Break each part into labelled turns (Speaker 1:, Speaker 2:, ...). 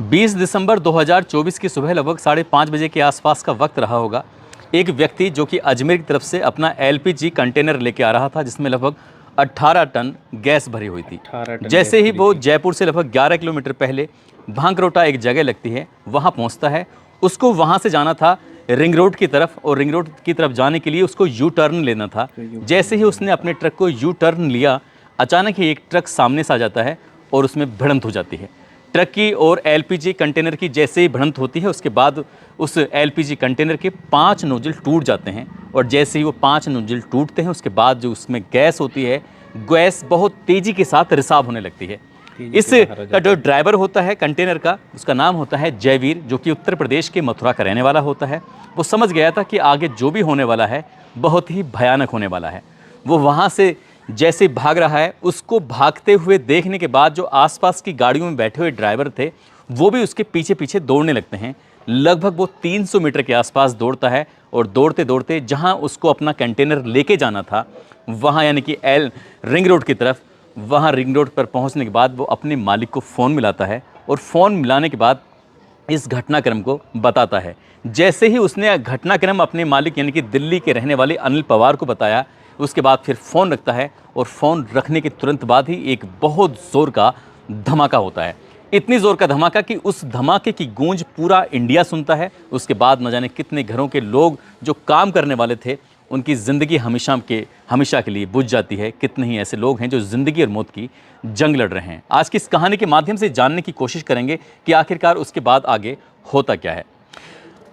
Speaker 1: 20 दिसंबर 2024 की सुबह लगभग 5:30 बजे के आसपास का वक्त रहा होगा। एक व्यक्ति जो कि अजमेर की तरफ से अपना एलपीजी कंटेनर लेके आ रहा था, जिसमें लगभग 18 टन गैस भरी हुई थी।
Speaker 2: 18 टन
Speaker 1: जैसे
Speaker 2: गैस
Speaker 1: ही
Speaker 2: भरी
Speaker 1: वो
Speaker 2: थी।
Speaker 1: जयपुर से लगभग 11 किलोमीटर पहले भांकरोटा एक जगह लगती है, वहाँ पहुँचता है। उसको वहाँ से जाना था रिंग रोड की तरफ, और रिंग रोड की तरफ जाने के लिए उसको यू टर्न लेना था। जैसे ही उसने अपने ट्रक को यू टर्न लिया, अचानक ही एक ट्रक सामने से आ जाता है और उसमें भिड़ंत हो जाती है। ट्रक की और एलपीजी कंटेनर की जैसे ही भिड़ंत होती है, उसके बाद उस एलपीजी कंटेनर के 5 नोजल टूट जाते हैं। और जैसे ही वो 5 नोजल टूटते हैं, उसके बाद जो उसमें गैस होती है, गैस बहुत तेज़ी के साथ रिसाव होने लगती है। इस का जो ड्राइवर होता है कंटेनर का, उसका नाम होता है जयवीर, जो कि उत्तर प्रदेश के मथुरा का रहने वाला होता है। वो समझ गया था कि आगे जो भी होने वाला है बहुत ही भयानक होने वाला है। वो वहाँ से जैसे भाग रहा है, उसको भागते हुए देखने के बाद जो आसपास की गाड़ियों में बैठे हुए ड्राइवर थे, वो भी उसके पीछे पीछे दौड़ने लगते हैं। लगभग वो 300 मीटर के आसपास दौड़ता है, और दौड़ते दौड़ते जहाँ उसको अपना कंटेनर लेके जाना था, वहाँ यानी कि रिंग रोड की तरफ, वहाँ रिंग रोड पर पहुँचने के बाद वो अपने मालिक को फ़ोन मिलाता है, और फ़ोन मिलाने के बाद इस घटनाक्रम को बताता है। जैसे ही उसने घटनाक्रम अपने मालिक यानी कि दिल्ली के रहने वाले अनिल पवार को बताया, उसके बाद फिर फ़ोन रखता है, और फ़ोन रखने के तुरंत बाद ही एक बहुत ज़ोर का धमाका होता है। इतनी ज़ोर का धमाका कि उस धमाके की गूंज पूरा इंडिया सुनता है। उसके बाद न जाने कितने घरों के लोग जो काम करने वाले थे, उनकी ज़िंदगी हमेशा के लिए बुझ जाती है। कितने ही ऐसे लोग हैं जो ज़िंदगी और मौत की जंग लड़ रहे हैं। आज की इस कहानी के माध्यम से जानने की कोशिश करेंगे कि आखिरकार उसके बाद आगे होता क्या है।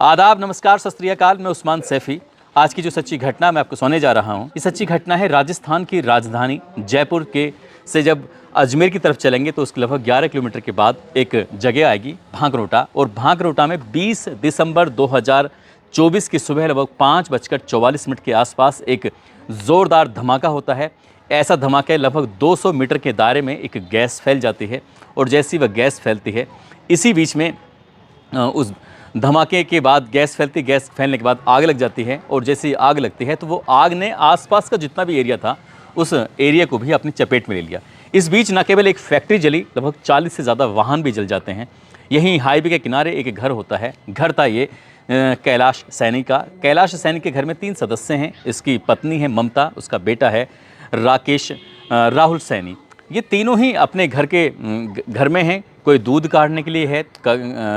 Speaker 1: आदाब, नमस्कार, सत श्री अकाल। मैं उस्मान सैफ़ी। आज की जो सच्ची घटना मैं आपको सुनाने जा रहा हूँ, ये सच्ची घटना है राजस्थान की राजधानी जयपुर के से जब अजमेर की तरफ चलेंगे तो उसके लगभग 11 किलोमीटर के बाद एक जगह आएगी भांकरोटा, और भांकरोटा में 20 दिसंबर 2024 की सुबह लगभग 5:44 के आसपास एक ज़ोरदार धमाका होता है। ऐसा धमाका लगभग 200 मीटर के दायरे में एक गैस फैल जाती है, और जैसी वह गैस फैलती है, इसी बीच में उस धमाके के बाद गैस फैलने के बाद आग लग जाती है। और जैसे ही आग लगती है तो वो आग ने आसपास का जितना भी एरिया था, उस एरिया को भी अपनी चपेट में ले लिया। इस बीच न केवल एक फैक्ट्री जली, लगभग 40 से ज़्यादा वाहन भी जल जाते हैं। यहीं हाईवे के किनारे एक घर होता है। घर था ये कैलाश सैनी का। कैलाश सैनी के घर में 3 सदस्य हैं। इसकी पत्नी है ममता, उसका बेटा है राहुल सैनी। ये तीनों ही अपने घर में हैं। कोई दूध काटने के लिए है,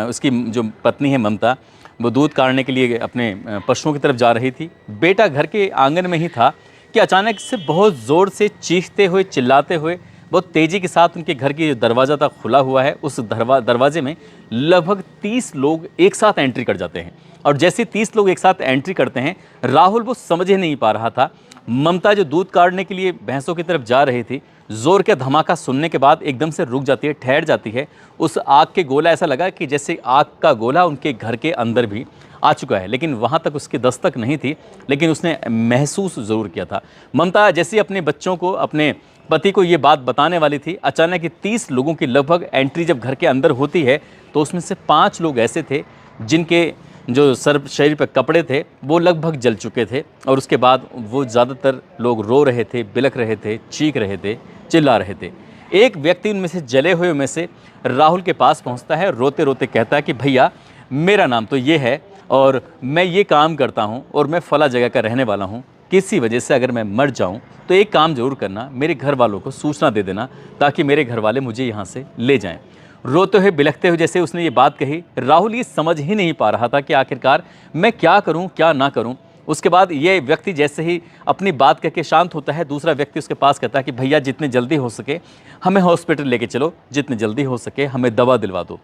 Speaker 1: उसकी जो पत्नी है ममता, वो दूध काटने के लिए अपने पशुओं की तरफ जा रही थी। बेटा घर के आंगन में ही था कि अचानक से बहुत ज़ोर से चीखते हुए, चिल्लाते हुए, बहुत तेज़ी के साथ उनके घर की जो दरवाज़ा था खुला हुआ है, उस दरवाजे में लगभग 30 लोग एक साथ एंट्री कर जाते हैं। और जैसे 30 लोग एक साथ एंट्री करते हैं, राहुल वो समझ ही नहीं पा रहा था। ममता जो दूध काटने के लिए भैंसों की तरफ जा रही थी, ज़ोर का धमाका सुनने के बाद एकदम से रुक जाती है, ठहर जाती है। उस आग के गोला ऐसा लगा कि जैसे आग का गोला उनके घर के अंदर भी आ चुका है, लेकिन वहाँ तक उसकी दस्तक नहीं थी, लेकिन उसने महसूस ज़रूर किया था। ममता जैसे अपने बच्चों को, अपने पति को ये बात बताने वाली थी, अचानक ही 30 लोगों की लगभग एंट्री जब घर के अंदर होती है, तो उसमें से 5 लोग ऐसे थे जिनके जो शरीर पर कपड़े थे वो लगभग जल चुके थे। और उसके बाद वो ज़्यादातर लोग रो रहे थे, बिलख रहे थे, चीख रहे थे, चिल्ला रहे थे। एक व्यक्ति उनमें से, जले हुए में से, राहुल के पास पहुंचता है, रोते रोते कहता है कि भैया, मेरा नाम तो ये है, और मैं ये काम करता हूं, और मैं फला जगह का रहने वाला हूं। किसी वजह से अगर मैं मर जाऊं तो एक काम ज़रूर करना, मेरे घर वालों को सूचना दे देना, ताकि मेरे घर वाले मुझे यहाँ से ले जाएं। रोते हुए, बिलखते हुए जैसे उसने ये बात कही, राहुल ये समझ ही नहीं पा रहा था कि आखिरकार मैं क्या करूं, क्या ना करूं। उसके बाद ये व्यक्ति जैसे ही अपनी बात कह के शांत होता है, दूसरा व्यक्ति उसके पास कहता है कि भैया, जितने जल्दी हो सके हमें हॉस्पिटल लेके चलो, जितने जल्दी हो सके हमें दवा दिलवा दो।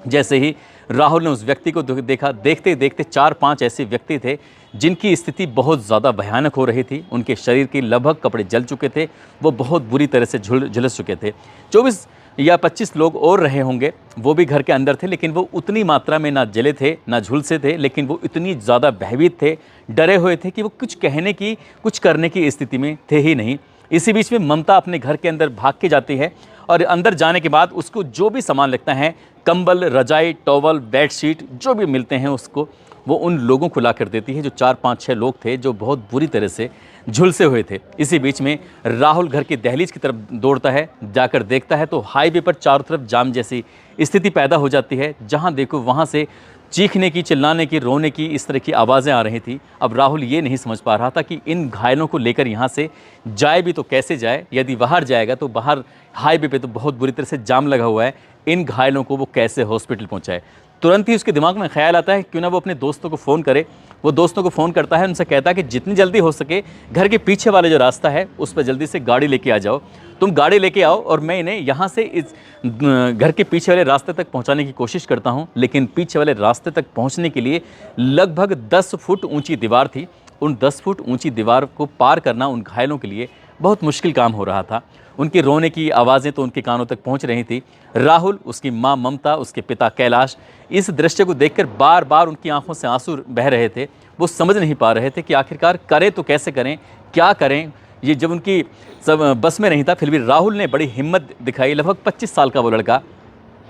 Speaker 1: जैसे ही राहुल ने उस व्यक्ति को देखा, देखते देखते 4-5 ऐसे व्यक्ति थे जिनकी स्थिति बहुत ज़्यादा भयानक हो रही थी। उनके शरीर के लगभग कपड़े जल चुके थे, वो बहुत बुरी तरह से झुलस चुके थे। 24 या 25 लोग और रहे होंगे, वो भी घर के अंदर थे, लेकिन वो उतनी मात्रा में ना जले थे ना झुलसे थे, लेकिन वो इतनी ज़्यादा भयभीत थे, डरे हुए थे कि वो कुछ कहने की, कुछ करने की स्थिति में थे ही नहीं। इसी बीच में ममता अपने घर के अंदर भाग के जाती है, और अंदर जाने के बाद उसको जो भी सामान लगता है, कंबल, रजाई, टॉवल, बेडशीट, जो भी मिलते हैं उसको वो उन लोगों को ला कर देती है, जो 4-5-6 लोग थे जो बहुत बुरी तरह से झुलसे हुए थे। इसी बीच में राहुल घर की दहलीज की तरफ दौड़ता है, जाकर देखता है तो हाईवे पर चारों तरफ जाम जैसी स्थिति पैदा हो जाती है। जहां देखो वहां से चीखने की, चिल्लाने की, रोने की, इस तरह की आवाज़ें आ रही थी। अब राहुल ये नहीं समझ पा रहा था कि इन घायलों को लेकर यहाँ से जाए भी तो कैसे जाए। यदि बाहर जाएगा तो बाहर हाईवे पे तो बहुत बुरी तरह से जाम लगा हुआ है, इन घायलों को वो कैसे हॉस्पिटल पहुँचाए। तुरंत ही उसके दिमाग में ख्याल आता है क्यों ना वो अपने दोस्तों को फ़ोन करे। वो दोस्तों को फ़ोन करता है, उनसे कहता है कि जितनी जल्दी हो सके घर के पीछे वाले जो रास्ता है उस पर जल्दी से गाड़ी लेके आ जाओ। तुम गाड़ी लेके आओ और मैं इन्हें यहाँ से इस घर के पीछे वाले रास्ते तक पहुँचाने की कोशिश करता हूँ। लेकिन पीछे वाले रास्ते तक पहुँचने के लिए लगभग 10 फुट ऊँची दीवार थी। उन 10 फुट ऊँची दीवार को पार करना उन घायलों के लिए बहुत मुश्किल काम हो रहा था। उनके रोने की आवाज़ें तो उनके कानों तक पहुंच रही थी। राहुल, उसकी मां ममता, उसके पिता कैलाश इस दृश्य को देखकर बार बार उनकी आंखों से आंसू बह रहे थे। वो समझ नहीं पा रहे थे कि आखिरकार करें तो कैसे करें, क्या करें। ये जब उनकी सब बस में नहीं था, फिर भी राहुल ने बड़ी हिम्मत दिखाई। लगभग 25 साल का वो लड़का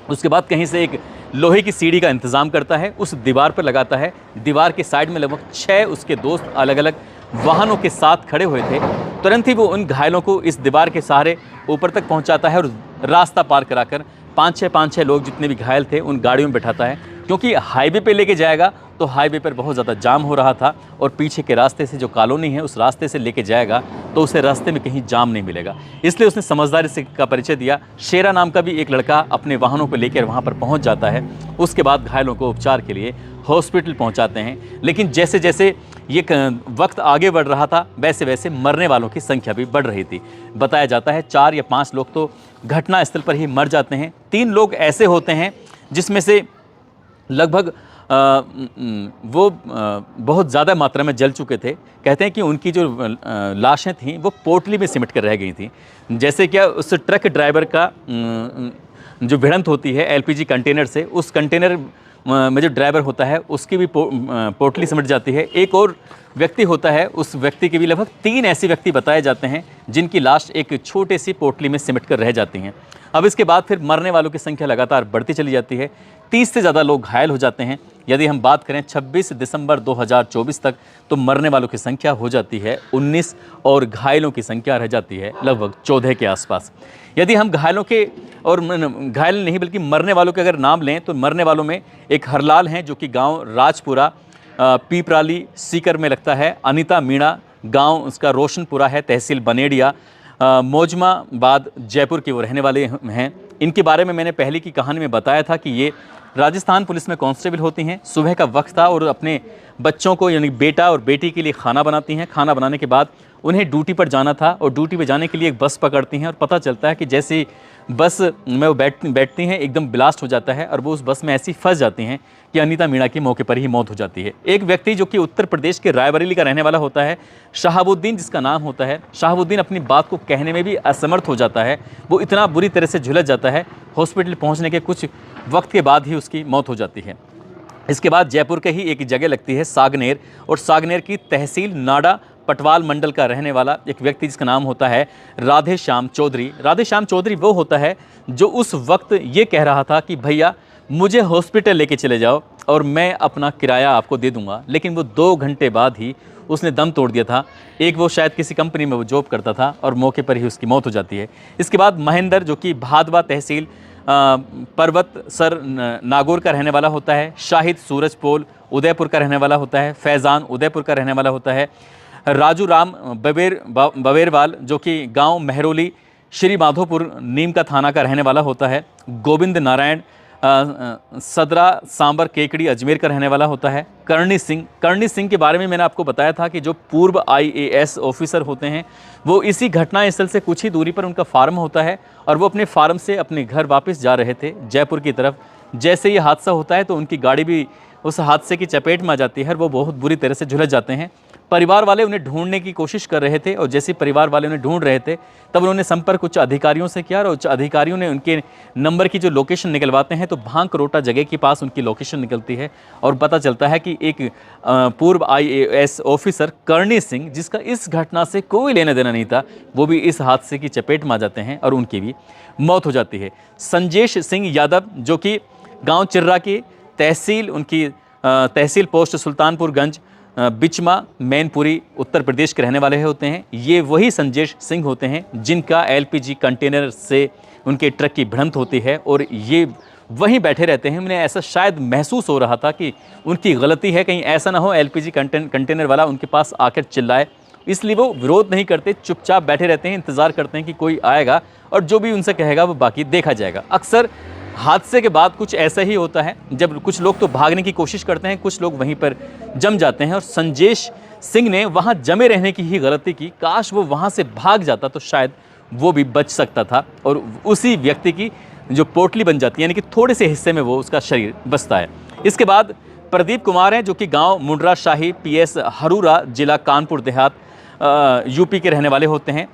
Speaker 1: उसके बाद कहीं से एक लोहे की सीढ़ी का इंतज़ाम करता है, उस दीवार पर लगाता है। दीवार के साइड में लगभग 6 उसके दोस्त अलग अलग वाहनों के साथ खड़े हुए थे। तुरंत ही वो उन घायलों को इस दीवार के सहारे ऊपर तक पहुंचाता है और रास्ता पार कराकर 5-6 लोग जितने भी घायल थे उन गाड़ियों में बैठाता है। क्योंकि हाईवे पे लेके जाएगा तो हाईवे पर बहुत ज़्यादा जाम हो रहा था और पीछे के रास्ते से जो कॉलोनी है उस रास्ते से लेके जाएगा तो उसे रास्ते में कहीं जाम नहीं मिलेगा। इसलिए उसने समझदारी से का परिचय दिया। शेरा नाम का भी एक लड़का अपने वाहनों को लेकर वहाँ पर पहुँच जाता है। उसके बाद घायलों को उपचार के लिए हॉस्पिटल पहुँचाते हैं। लेकिन जैसे जैसे ये वक्त आगे बढ़ रहा था वैसे वैसे मरने वालों की संख्या भी बढ़ रही थी। बताया जाता है 4 या 5 लोग तो घटनास्थल पर ही मर जाते हैं। 3 लोग ऐसे होते हैं जिसमें से लगभग वो बहुत ज़्यादा मात्रा में जल चुके थे। कहते हैं कि उनकी जो लाशें थीं वो पोटली में सिमट कर रह गई थीं। जैसे क्या उस ट्रक ड्राइवर का जो भिड़ंत होती है एलपीजी कंटेनर से, उस कंटेनर में जो ड्राइवर होता है उसकी भी पोटली सिमट जाती है। एक और व्यक्ति होता है, उस व्यक्ति के भी लगभग 3 ऐसे व्यक्ति बताए जाते हैं जिनकी लाश एक छोटे सी पोटली में सिमट कर रह जाती हैं। अब इसके बाद फिर मरने वालों की संख्या लगातार बढ़ती चली जाती है। 30 से ज़्यादा लोग घायल हो जाते हैं। यदि हम बात करें 26 दिसंबर 2024 तक तो मरने वालों की संख्या हो जाती है 19 और घायलों की संख्या रह जाती है लगभग 14 के आसपास। यदि हम घायलों के और घायल नहीं बल्कि मरने वालों के अगर नाम लें तो मरने वालों में एक हरलाल हैं जो कि गांव राजपुरा पीपराली सीकर में लगता है। अनीता मीणा गांव उसका रोशनपुरा है, तहसील बनेड़िया, मौजमाबाद जयपुर के वो रहने वाले हैं। इनके बारे में मैंने पहले की कहानी में बताया था कि ये राजस्थान पुलिस में कांस्टेबल होती हैं। सुबह का वक्त था और अपने बच्चों को यानी बेटा और बेटी के लिए खाना बनाती हैं। खाना बनाने के बाद उन्हें ड्यूटी पर जाना था और ड्यूटी पर जाने के लिए एक बस पकड़ती हैं और पता चलता है कि जैसे ही बस में वो बैठती हैं एकदम ब्लास्ट हो जाता है और वो उस बस में ऐसी फंस जाती हैं कि अनीता मीणा की मौके पर ही मौत हो जाती है। एक व्यक्ति जो कि उत्तर प्रदेश के रायबरेली का रहने वाला होता है, शहाबुद्दीन जिसका नाम होता है, शहाबुद्दीन अपनी बात को कहने में भी असमर्थ हो जाता है। वो इतना बुरी तरह से झुलस जाता है, हॉस्पिटल पहुँचने के कुछ वक्त के बाद ही उसकी मौत हो जाती है। इसके बाद जयपुर के ही एक जगह लगती है सागनेर, और सागनेर की तहसील नाडा पटवाल मंडल का रहने वाला एक व्यक्ति जिसका नाम होता है राधे श्याम चौधरी। राधे श्याम चौधरी वो होता है जो उस वक्त ये कह रहा था कि भैया मुझे हॉस्पिटल लेके चले जाओ और मैं अपना किराया आपको दे दूंगा। लेकिन वो 2 घंटे बाद ही उसने दम तोड़ दिया था। एक वो शायद किसी कंपनी में वो जॉब करता था और मौके पर ही उसकी मौत हो जाती है। इसके बाद महेंद्र जो कि भादवा तहसील पर्वत सर नागौर का रहने वाला होता है। शाहिद सूरजपोल उदयपुर का रहने वाला होता है। फैज़ान उदयपुर का रहने वाला होता है। राजू राम बवेरवाल जो कि गांव महरोली श्री माधोपुर नीम का थाना का रहने वाला होता है। गोविंद नारायण सदरा सांबर केकड़ी अजमेर का रहने वाला होता है। करणी सिंह के बारे में मैंने आपको बताया था कि जो पूर्व IAS ऑफिसर होते हैं वो इसी घटनास्थल से कुछ ही दूरी पर उनका फार्म होता है और वो अपने फार्म से अपने घर वापस जा रहे थे जयपुर की तरफ। जैसे ये हादसा होता है तो उनकी गाड़ी भी उस हादसे की चपेट में आ जाती है और वो बहुत बुरी तरह से झुलस जाते हैं। परिवार वाले उन्हें ढूंढने की कोशिश कर रहे थे और जैसे परिवार वाले उन्हें ढूंढ रहे थे तब उन्होंने संपर्क उच्च अधिकारियों से किया और उच्च अधिकारियों ने उनके नंबर की जो लोकेशन निकलवाते हैं तो भांकरोटा जगह के पास उनकी लोकेशन निकलती है और पता चलता है कि एक पूर्व IAS ऑफिसर करणी सिंह जिसका इस घटना से कोई लेना देना नहीं था वो भी इस हादसे की चपेट में आ जाते हैं और उनकी भी मौत हो जाती है। संजेश सिंह यादव जो कि गाँव चिर्रा की तहसील पोस्ट सुल्तानपुरगंज बिचमा मैनपुरी उत्तर प्रदेश के रहने वाले होते हैं। ये वही संजेश सिंह होते हैं जिनका LPG कंटेनर से उनके ट्रक की भिड़ंत होती है और ये वहीं बैठे रहते हैं। उन्हें ऐसा शायद महसूस हो रहा था कि उनकी गलती है, कहीं ऐसा ना हो एलपीजी कंटेनर वाला उनके पास आकर चिल्लाए, इसलिए वो विरोध नहीं करते, चुपचाप बैठे रहते हैं, इंतज़ार करते हैं कि कोई आएगा और जो भी उनसे कहेगा वो बाकी देखा जाएगा। अक्सर हादसे के बाद कुछ ऐसा ही होता है, जब कुछ लोग तो भागने की कोशिश करते हैं, कुछ लोग वहीं पर जम जाते हैं और संजेश सिंह ने वहाँ जमे रहने की ही गलती की। काश वो वहाँ से भाग जाता तो शायद वो भी बच सकता था और उसी व्यक्ति की जो पोटली बन जाती है, यानी कि थोड़े से हिस्से में वो उसका शरीर बचता है। इसके बाद प्रदीप कुमार हैं जो कि गांव मुंडरा शाही पीएस हरूरा जिला कानपुर देहात यूपी के रहने वाले होते हैं।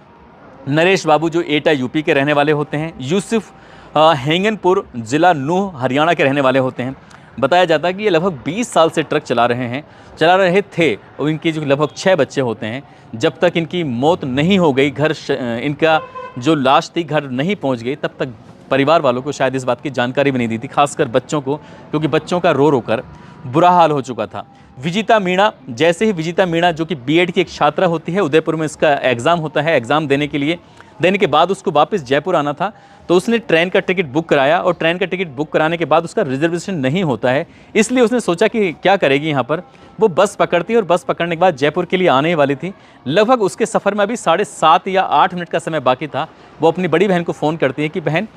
Speaker 1: नरेश बाबू जो एटा यूपी के रहने वाले होते हैं। यूसुफ हेंगनपुर जिला नूह हरियाणा के रहने वाले होते हैं। बताया जाता है कि ये लगभग 20 साल से ट्रक चला रहे थे और इनके जो लगभग 6 बच्चे होते हैं। जब तक इनकी मौत नहीं हो गई, इनका जो लाश थी घर नहीं पहुंच गई, तब तक परिवार वालों को शायद इस बात की जानकारी भी नहीं दी थी, खासकर बच्चों को, क्योंकि बच्चों का रो रो कर बुरा हाल हो चुका था। विजिता मीणा, जैसे ही विजिता मीणा जो कि बीएड की एक छात्रा होती है, उदयपुर में इसका एग्ज़ाम होता है, एग्ज़ाम देने के बाद उसको वापस जयपुर आना था, तो उसने ट्रेन का टिकट बुक कराया और ट्रेन का टिकट बुक कराने के बाद उसका रिजर्वेशन नहीं होता है, इसलिए उसने सोचा कि क्या करेगी यहाँ पर। वो बस पकड़ती है और बस पकड़ने के बाद जयपुर के लिए आने ही वाली थी। लगभग उसके सफ़र में अभी 7.5 या 8 मिनट का समय बाकी था। वो अपनी बड़ी बहन को फ़ोन करती है कि बहन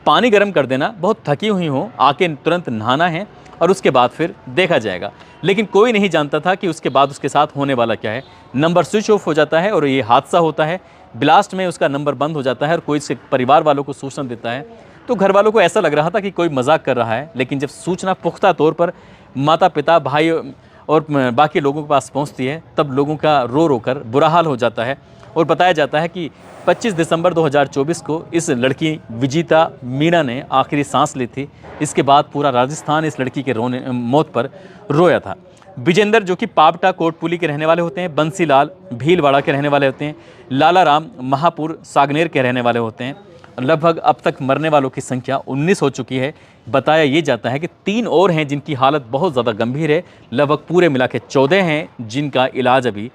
Speaker 1: पानी गर्म कर देना, बहुत थकी हुई हो, आके तुरंत नहाना है और उसके बाद फिर देखा जाएगा। लेकिन कोई नहीं जानता था कि उसके बाद उसके साथ होने वाला क्या है। नंबर स्विच ऑफ हो जाता है और ये हादसा होता है। ब्लास्ट में उसका नंबर बंद हो जाता है और कोई इसके परिवार वालों को सूचना देता है, तो घर वालों को ऐसा लग रहा था कि कोई मजाक कर रहा है। लेकिन जब सूचना पुख्ता तौर पर माता पिता भाई और बाकी लोगों के पास पहुंचती है, तब लोगों का रो रो कर बुरा हाल हो जाता है। और बताया जाता है कि 25 दिसंबर 2024 को इस लड़की विजिता मीणा ने आखिरी सांस ली थी। इसके बाद पूरा राजस्थान इस लड़की के मौत पर रोया था। विजेंद्र जो कि पापटा कोटपुली के रहने वाले होते हैं, बंसीलाल भीलवाड़ा के रहने वाले होते हैं, लाला राम महापुर सागनेर के रहने वाले होते हैं। लगभग अब तक मरने वालों की संख्या 19 हो चुकी है। बताया ये जाता है कि 3 और हैं जिनकी हालत बहुत ज़्यादा गंभीर है। लगभग पूरे मिला के 14 हैं जिनका इलाज अभी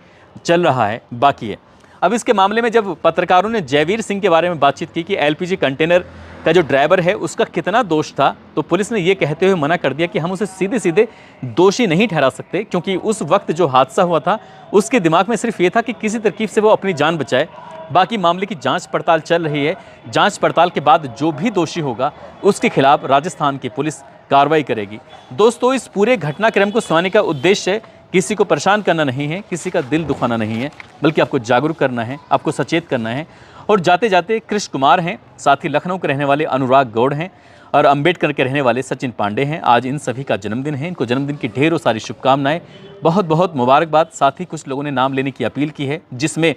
Speaker 1: चल रहा है, बाकी है। अब इसके मामले में जब पत्रकारों ने जयवीर सिंह के बारे में बातचीत की कि एलपीजी कंटेनर का जो ड्राइवर है उसका कितना दोष था, तो पुलिस ने ये कहते हुए मना कर दिया कि हम उसे सीधे सीधे दोषी नहीं ठहरा सकते, क्योंकि उस वक्त जो हादसा हुआ था उसके दिमाग में सिर्फ ये था कि किसी तरकीब से वो अपनी जान बचाए। बाकी मामले की जांच पड़ताल चल रही है। जांच पड़ताल के बाद जो भी दोषी होगा उसके खिलाफ राजस्थान की पुलिस कार्रवाई करेगी। दोस्तों, इस पूरे घटनाक्रम को सुनाने का उद्देश्य किसी को परेशान करना नहीं है, किसी का दिल दुखाना नहीं है, बल्कि आपको जागरूक करना है, आपको सचेत करना है। और जाते जाते कृष्ण कुमार हैं, साथ ही लखनऊ के रहने वाले अनुराग गौड़ हैं और अंबेडकर के रहने वाले सचिन पांडे हैं। आज इन सभी का जन्मदिन है। इनको जन्मदिन की ढेरों सारी शुभकामनाएं, बहुत बहुत मुबारकबाद। साथ ही कुछ लोगों ने नाम लेने की अपील की है, जिसमें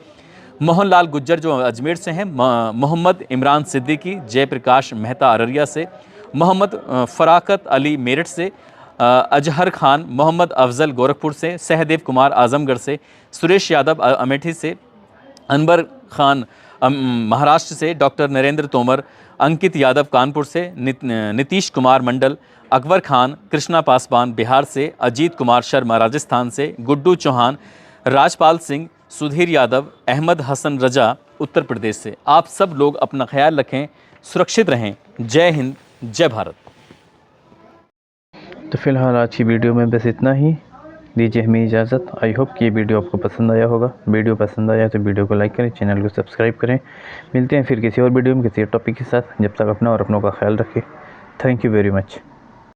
Speaker 1: मोहनलाल गुज्जर जो अजमेर से हैं, मोहम्मद इमरान सिद्दीकी, जयप्रकाश मेहता अररिया से, मोहम्मद फराकत अली मेरठ से, अजहर खान मोहम्मद अफजल गोरखपुर से, सहदेव कुमार आजमगढ़ से, सुरेश यादव अमेठी से, अनवर खान महाराष्ट्र से, डॉक्टर नरेंद्र तोमर, अंकित यादव कानपुर से, नीतीश कुमार मंडल, अकबर खान कृष्णा पासवान बिहार से, अजीत कुमार शर्मा राजस्थान से, गुड्डू चौहान, राजपाल सिंह, सुधीर यादव, अहमद हसन रजा उत्तर प्रदेश से। आप सब लोग अपना ख्याल रखें, सुरक्षित रहें। जय हिंद, जय भारत।
Speaker 2: तो फिलहाल आज की वीडियो में बस इतना ही। दीजिए हमें इजाज़त। आई होप कि ये वीडियो आपको पसंद आया होगा। वीडियो पसंद आया तो वीडियो को लाइक करें, चैनल को सब्सक्राइब करें। मिलते हैं फिर किसी और वीडियो में किसी और टॉपिक के साथ। जब तक अपना और अपनों का ख्याल रखें। Thank you very much.